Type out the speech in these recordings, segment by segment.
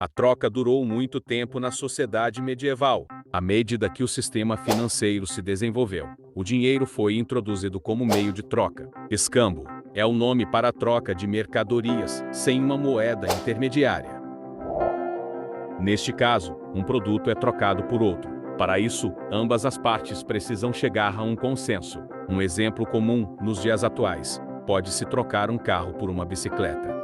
A troca durou muito tempo na sociedade medieval. À medida que o sistema financeiro se desenvolveu, o dinheiro foi introduzido como meio de troca. Escambo é o nome para a troca de mercadorias sem uma moeda intermediária. Neste caso, um produto é trocado por outro. Para isso, ambas as partes precisam chegar a um consenso. Um exemplo comum nos dias atuais: pode-se trocar um carro por uma bicicleta.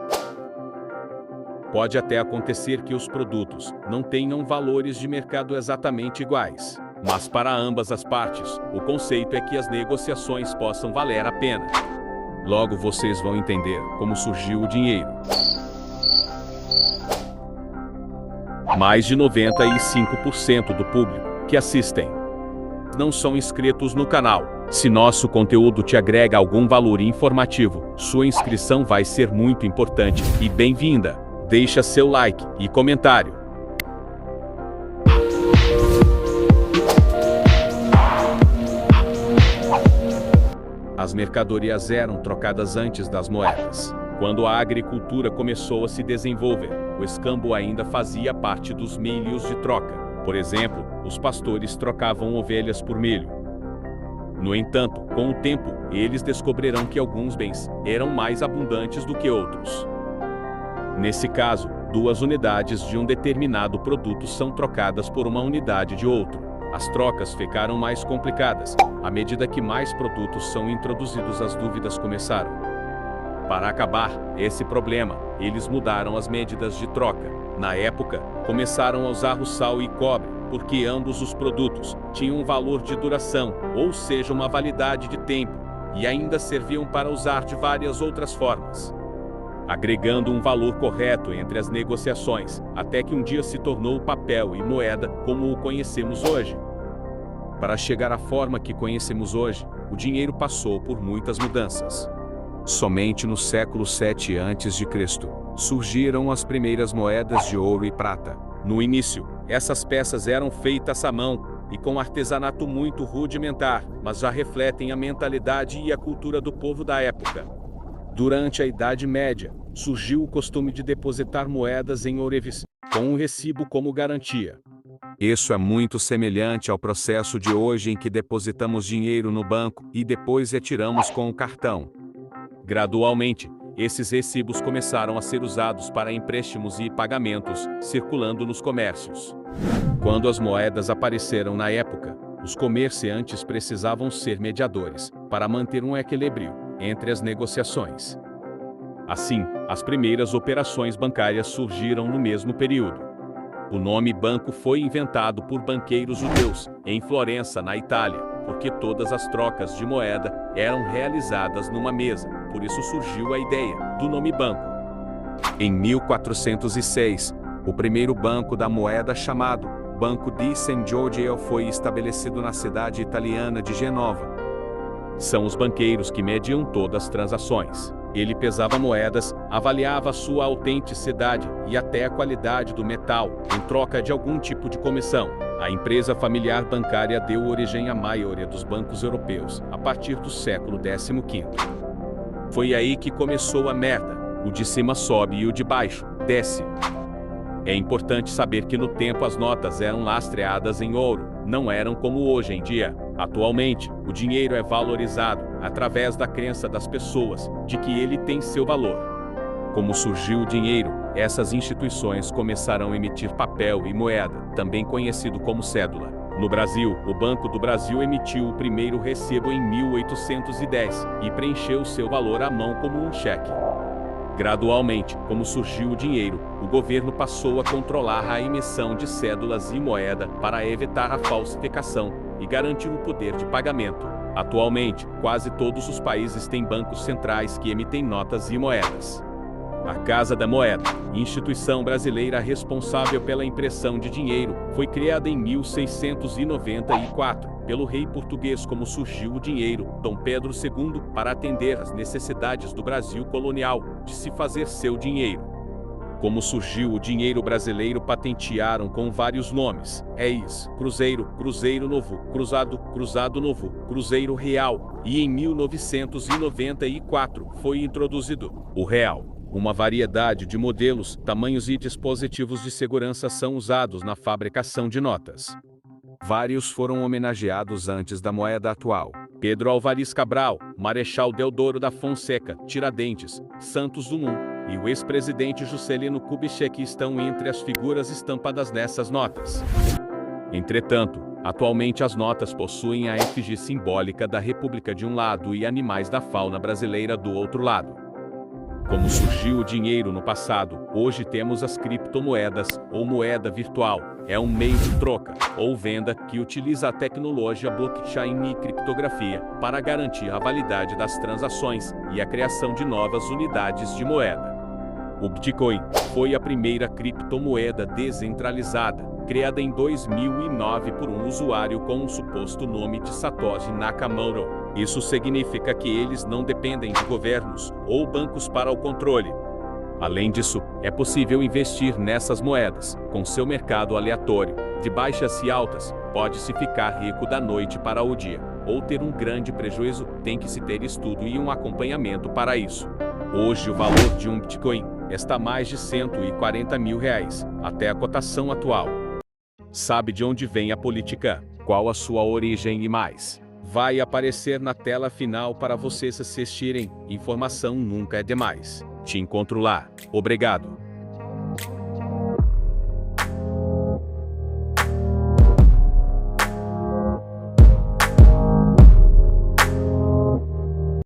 Pode até acontecer que os produtos não tenham valores de mercado exatamente iguais, mas para ambas as partes, o conceito é que as negociações possam valer a pena. Logo vocês vão entender como surgiu o dinheiro. Mais de 95% do público que assistem não são inscritos no canal. Se nosso conteúdo te agrega algum valor informativo, sua inscrição vai ser muito importante e bem-vinda. Deixa seu like e comentário. As mercadorias eram trocadas antes das moedas. Quando a agricultura começou a se desenvolver, o escambo ainda fazia parte dos meios de troca. Por exemplo, os pastores trocavam ovelhas por milho. No entanto, com o tempo, eles descobrirão que alguns bens eram mais abundantes do que outros. Nesse caso, 2 unidades de um determinado produto são trocadas por uma unidade de outro. As trocas ficaram mais complicadas. À medida que mais produtos são introduzidos, as dúvidas começaram. Para acabar esse problema, eles mudaram as medidas de troca. Na época, começaram a usar o sal e cobre, porque ambos os produtos tinham um valor de duração, ou seja, uma validade de tempo, e ainda serviam para usar de várias outras formas, agregando um valor correto entre as negociações, até que um dia se tornou papel e moeda como o conhecemos hoje. Para chegar à forma que conhecemos hoje, o dinheiro passou por muitas mudanças. Somente no século 7 a.C., surgiram as primeiras moedas de ouro e prata. No início, essas peças eram feitas à mão e com artesanato muito rudimentar, mas já refletem a mentalidade e a cultura do povo da época. Durante a Idade Média, surgiu o costume de depositar moedas em oureves, com um recibo como garantia. Isso é muito semelhante ao processo de hoje em que depositamos dinheiro no banco e depois retiramos com o cartão. Gradualmente, esses recibos começaram a ser usados para empréstimos e pagamentos, circulando nos comércios. Quando as moedas apareceram na época, os comerciantes precisavam ser mediadores, para manter um equilíbrio entre as negociações. Assim, as primeiras operações bancárias surgiram no mesmo período. O nome banco foi inventado por banqueiros judeus, em Florença, na Itália, porque todas as trocas de moeda eram realizadas numa mesa, por isso surgiu a ideia do nome banco. Em 1406, o primeiro banco da moeda, chamado Banco di San Giorgio, foi estabelecido na cidade italiana de Genova. São os banqueiros que mediam todas as transações. Ele pesava moedas, avaliava sua autenticidade e até a qualidade do metal, em troca de algum tipo de comissão. A empresa familiar bancária deu origem à maioria dos bancos europeus, a partir do século XV. Foi aí que começou a merda. O de cima sobe e o de baixo desce. É importante saber que no tempo as notas eram lastreadas em ouro, não eram como hoje em dia. Atualmente, o dinheiro é valorizado através da crença das pessoas de que ele tem seu valor. Como surgiu o dinheiro, essas instituições começaram a emitir papel e moeda, também conhecido como cédula. No Brasil, o Banco do Brasil emitiu o primeiro recibo em 1810 e preencheu seu valor à mão como um cheque. Gradualmente, como surgiu o dinheiro, o governo passou a controlar a emissão de cédulas e moeda para evitar a falsificação e garantir o poder de pagamento. Atualmente, quase todos os países têm bancos centrais que emitem notas e moedas. A Casa da Moeda, instituição brasileira responsável pela impressão de dinheiro, foi criada em 1694 pelo rei português. Como surgiu o dinheiro, Dom Pedro II, para atender às necessidades do Brasil colonial de se fazer seu dinheiro. Como surgiu o dinheiro brasileiro, patentearam com vários nomes: réis, cruzeiro, cruzeiro novo, cruzado, cruzado novo, cruzeiro real, e em 1994 foi introduzido o real. Uma variedade de modelos, tamanhos e dispositivos de segurança são usados na fabricação de notas. Vários foram homenageados antes da moeda atual. Pedro Álvares Cabral, Marechal Deodoro da Fonseca, Tiradentes, Santos Dumont e o ex-presidente Juscelino Kubitschek estão entre as figuras estampadas nessas notas. Entretanto, atualmente as notas possuem a efígie simbólica da República de um lado e animais da fauna brasileira do outro lado. Como surgiu o dinheiro no passado, hoje temos as criptomoedas, ou moeda virtual. É um meio de troca, ou venda, que utiliza a tecnologia blockchain e criptografia para garantir a validade das transações e a criação de novas unidades de moeda. O Bitcoin foi a primeira criptomoeda descentralizada, criada em 2009 por um usuário com o suposto nome de Satoshi Nakamoto. Isso significa que eles não dependem de governos ou bancos para o controle. Além disso, é possível investir nessas moedas, com seu mercado aleatório, de baixas e altas. Pode-se ficar rico da noite para o dia, ou ter um grande prejuízo. Tem que se ter estudo e um acompanhamento para isso. Hoje o valor de um Bitcoin está mais de R$140 mil, até a cotação atual. Sabe de onde vem a política? Qual a sua origem e mais? Vai aparecer na tela final para vocês assistirem. Informação nunca é demais. Te encontro lá. Obrigado.